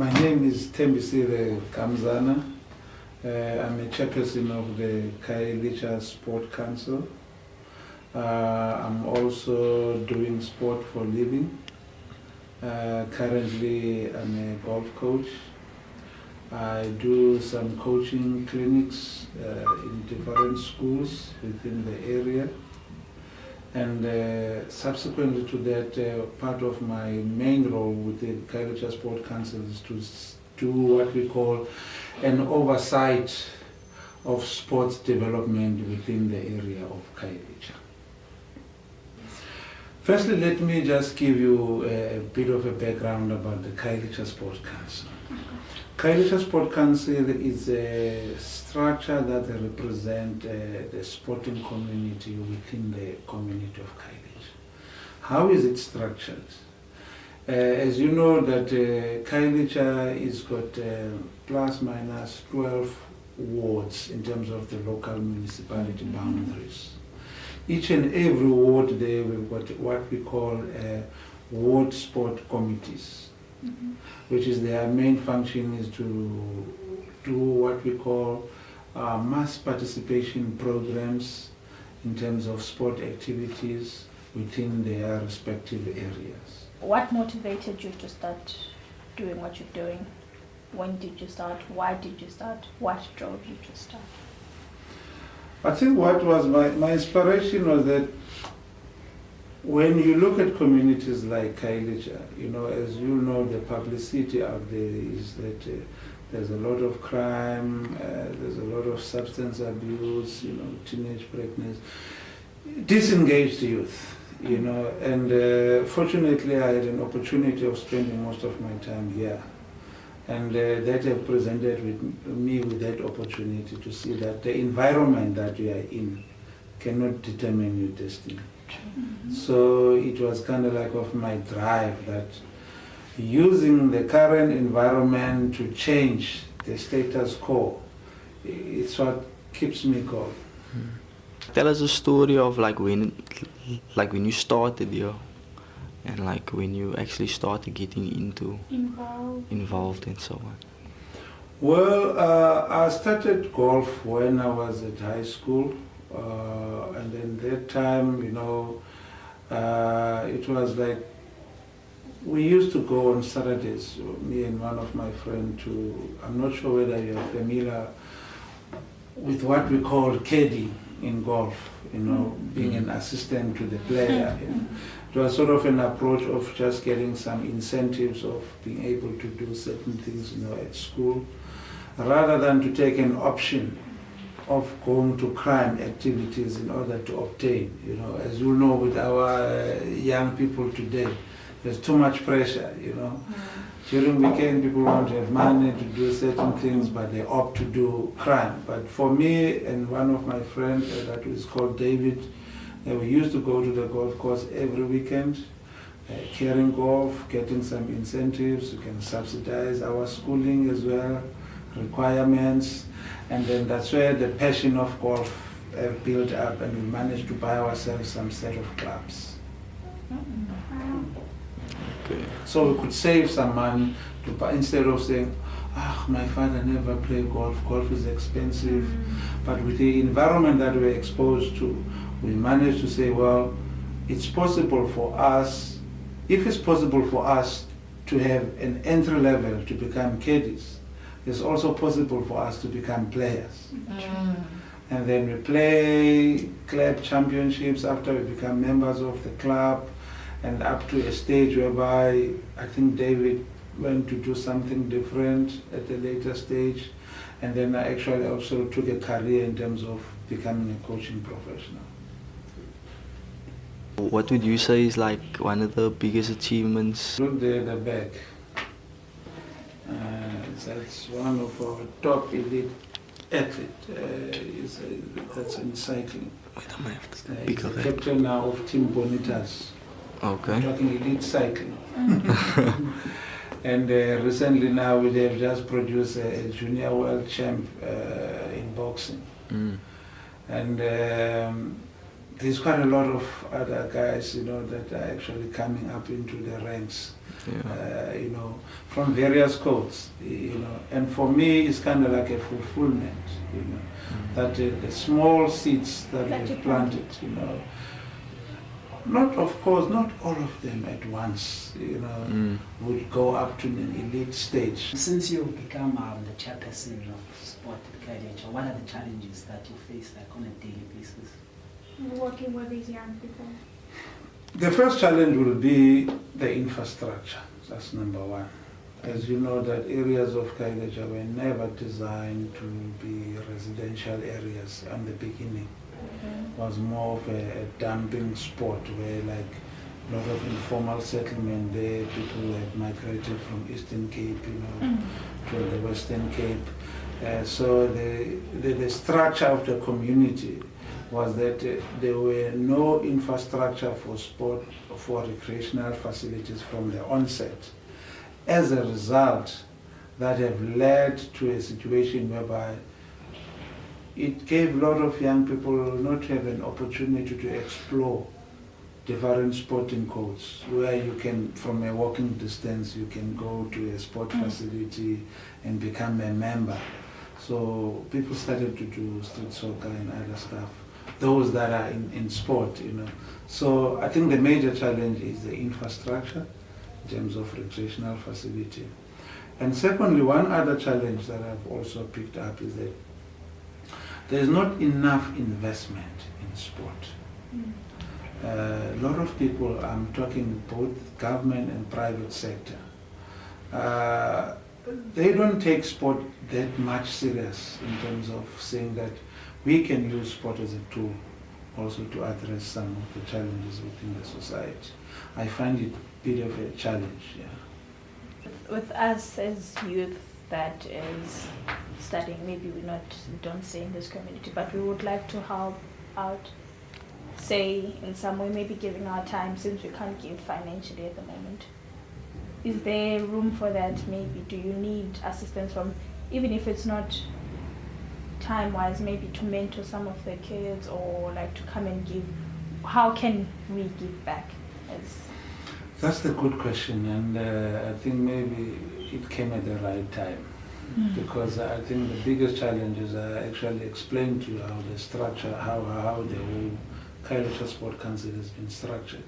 My name is Thembisile Kamzana. I'm a chairperson of the Khayelitsha Sport Council. I'm also doing sport for a living. Currently, I'm a golf coach. I do some coaching clinics in different schools within the area. And subsequently to that, part of my main role with the Khayelitsha Sport Council is to do what we call an oversight of sports development within the area of Khayelitsha. Firstly, let me just give you a bit of a background about the Khayelitsha Sport Council. Khayelitsha Sport Council is a structure that represents the sporting community within the community of Khayelitsha. How is it structured? As you know that Khayelitsha is got plus minus 12 wards in terms of the local municipality boundaries. Each and every ward there we've got what we call ward sport committees. Which is their main function is to do what we call mass participation programs in terms of sport activities within their respective areas. What motivated you to start doing what you're doing? When did you start? Why did you start? What drove you to start? I think what was my inspiration was that when you look at communities like Khayelitsha, as you know, the publicity out there is that there's a lot of crime, there's a lot of substance abuse, teenage pregnancy, disengaged youth, and fortunately I had an opportunity of spending most of my time here. And that have presented me with that opportunity to see that the environment that we are in cannot determine your destiny. So it was kind of like of my drive that using the current environment to change the status quo, it's what keeps me going. Tell us a story of when you started here and when you actually started getting involved and so on. Well, I started golf when I was at high school. And then that time, it was like we used to go on Saturdays, me and one of my friends, I'm not sure whether you're familiar with what we call caddy in golf, being an assistant to the player. It was sort of an approach of just getting some incentives of being able to do certain things, at school, rather than to take an option of going to crime activities in order to obtain. As you know, with our young people today, there's too much pressure, During weekend, people want to have money to do certain things, but they opt to do crime. But for me and one of my friends, that is called David, we used to go to the golf course every weekend, carrying golf, getting some incentives. We can subsidize our schooling as well, requirements. And then that's where the passion of golf built up, and we managed to buy ourselves some set of clubs. Okay. So we could save some money to buy, instead of saying, my father never played golf, golf is expensive. But with the environment that we're exposed to, we managed to say, well, it's possible for us, if it's possible for us to have an entry level to become caddies, it's also possible for us to become players. And then we play club championships after we become members of the club, and up to a stage whereby I think David went to do something different at a later stage. And then I actually also took a career in terms of becoming a coaching professional. What would you say is one of the biggest achievements? Look there at the back. That's one of our top elite athletes. That's in cycling. He's the captain now of Team Bonitas. Okay. I'm talking elite cycling. And recently now they have just produced a junior world champ in boxing. And there's quite a lot of other guys, that are actually coming up into the ranks, from various codes, and for me it's kind of like a fulfillment, that the small seeds that we've planted, not all of them at once, would go up to an elite stage. Since you become the chairperson of sport at Khayelitsha, what are the challenges that you face on a daily basis? Working with these young people. The first challenge will be the infrastructure. That's number one. As you know, that areas of Khayelitsha were never designed to be residential areas in the beginning. It was more of a dumping spot where like a lot of informal settlement there, people have migrated from Eastern Cape, to the Western Cape. So the structure of the community was that there were no infrastructure for sport, for recreational facilities from the onset. As a result, that have led to a situation whereby it gave a lot of young people not to have an opportunity to explore different sporting codes, where you can, from a walking distance, you can go to a sport facility and become a member. So people started to do street soccer and other stuff, those that are in sport, So I think the major challenge is the infrastructure in terms of recreational facility. And secondly, one other challenge that I've also picked up is that there's not enough investment in sport. A lot of people, I'm talking both government and private sector, they don't take sport that much serious in terms of saying that we can use sport as a tool also to address some of the challenges within the society. I find it a bit of a challenge, With us as youth that is studying, maybe we don't stay in this community, but we would like to help out, say in some way, maybe giving our time, since we can't give financially at the moment. Is there room for that? Maybe do you need assistance from, even if it's not time-wise, maybe to mentor some of the kids or like to come and give? How can we give back? That's the good question, and I think maybe it came at the right time, because I think the biggest challenges I actually explained to you how the structure, how the whole Khayelitsha Sport Council has been structured.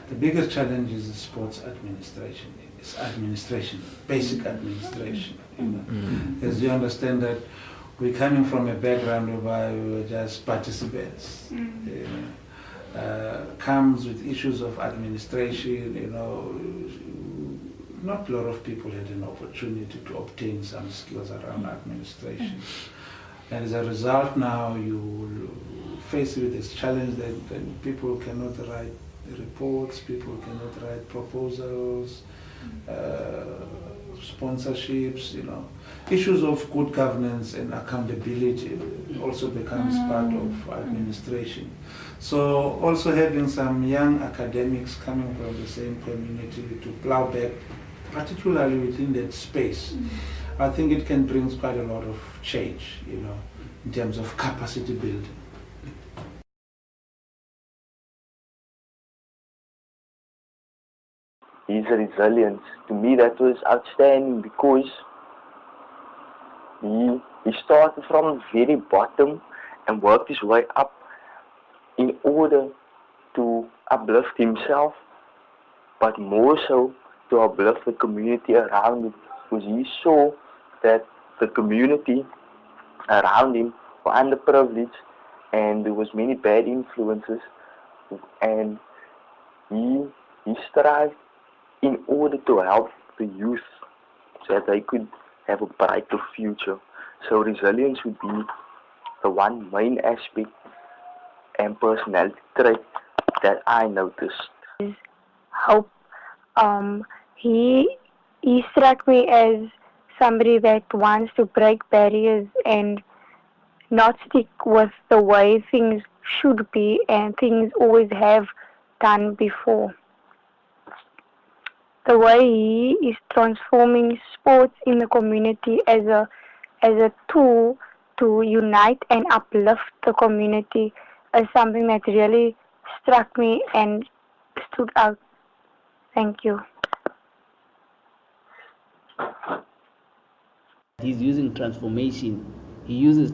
The biggest challenge is the sports administration. It's administration, basic administration. As you understand that we're coming from a background whereby we were just participants. Comes with issues of administration, not a lot of people had an opportunity to obtain some skills around administration. And as a result now you face with this challenge that people cannot write reports, people cannot write proposals, sponsorships, Issues of good governance and accountability also becomes part of administration. So also having some young academics coming from the same community to plow back, particularly within that space, I think it can bring quite a lot of change, in terms of capacity building. His resilience, to me that was outstanding, because he started from the very bottom and worked his way up in order to uplift himself, but more so to uplift the community around him, because he saw that the community around him were underprivileged and there was many bad influences, and he strived in order to help the youth so that they could have a brighter future. So resilience would be the one main aspect and personality trait that I noticed. Hope. He struck me as somebody that wants to break barriers and not stick with the way things should be and things always have done before. The way he is transforming sports in the community as a tool to unite and uplift the community, is something that really struck me and stood out. Thank you. He's using transformation. He uses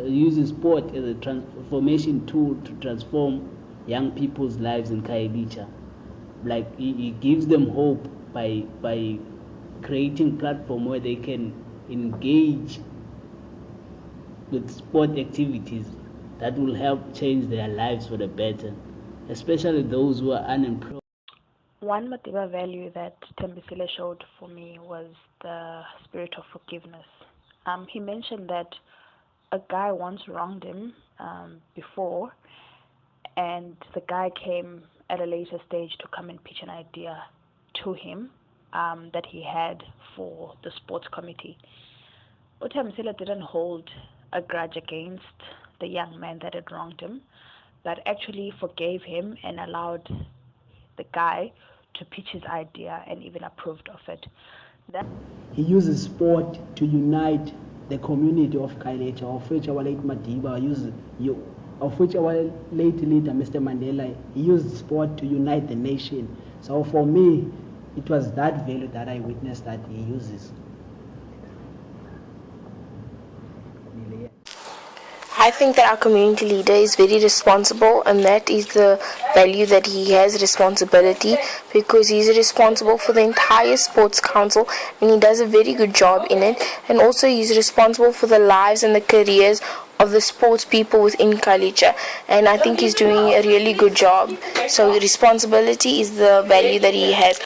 uses sport as a transformation tool to transform young people's lives in Khayelitsha. Like he gives them hope by creating platform where they can engage with sport activities that will help change their lives for the better, especially those who are unemployed. One Madiba value that Thembisile showed for me was the spirit of forgiveness. He mentioned that a guy once wronged him before, and the guy came at a later stage to come and pitch an idea to him that he had for the sports committee. Thembisile didn't hold a grudge against the young man that had wronged him, but actually forgave him and allowed the guy to pitch his idea and even approved of it. He uses sport to unite the community of Khayelitsha, of which our late Madiba of which our late leader, Mr. Mandela, he used sport to unite the nation. So for me, it was that value that I witnessed that he uses. I think that our community leader is very responsible, and that is the value that he has, responsibility, because he's responsible for the entire sports council and he does a very good job in it, and also he's responsible for the lives and the careers of the sports people within Khayelitsha, and I think he's doing a really good job. So responsibility is the value that he has.